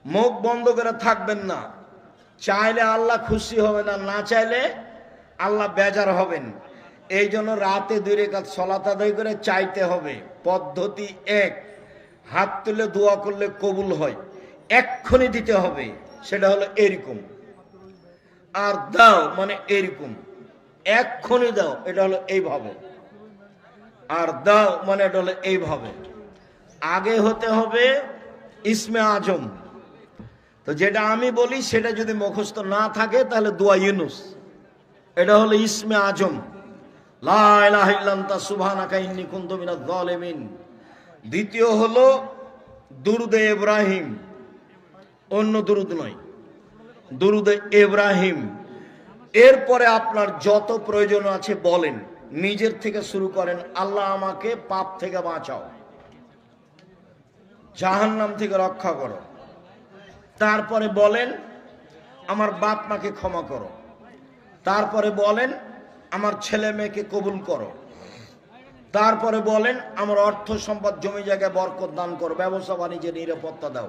মুখ বন্ধ করে থাকবেন না। চাইলে আল্লাহ খুশি হবে না, না চাইলে আল্লাহ বেজার হবেন। এই জন্য রাতে 2 রাকাত সালাত আদায় করে চাইতে হবে। পদ্ধতি 1, হাত তুলে দোয়া করলে কবুল হয়, এক্ষুনি দিতে হবে, সেটা হলো এরকম। আর দাও মানে এরকম, এক্ষুনি দাও, এটা হলো এইভাবে। আর দাও মানে এটা হলো এইভাবে। আগে হতে হবে ইসমে আজম। তো যেটা আমি বলি সেটা যদি মুখস্থ না থাকে তাহলে দোয়া ইউনুস, এটা হলো ইসমে আজম, লা ইলাহা ইল্লা আনতা সুবহানাকা ইন্নী কুনতু মিনাজ জালিমিন। দ্বিতীয় হলো দুরুদে ইব্রাহিম, অন্য দুরুদ নয়, দুরুদে ইব্রাহিম। এরপরে আপনার যত প্রয়োজন আছে বলেন, নিজের থেকে শুরু করেন। আল্লাহ আমাকে পাপ থেকে বাঁচাও, জাহান্নাম থেকে রক্ষা করো। তারপরে বলেন আমার বাপ মাকে ক্ষমা করো। তারপরে বলেন আমার ছেলে মেয়েকে কবুল করো। তারপরে বলেন আমার অর্থ সম্পদ জমি জায়গায় বরকত দান করো, ব্যবসা বাণিজ্যে নিরাপত্তা দাও।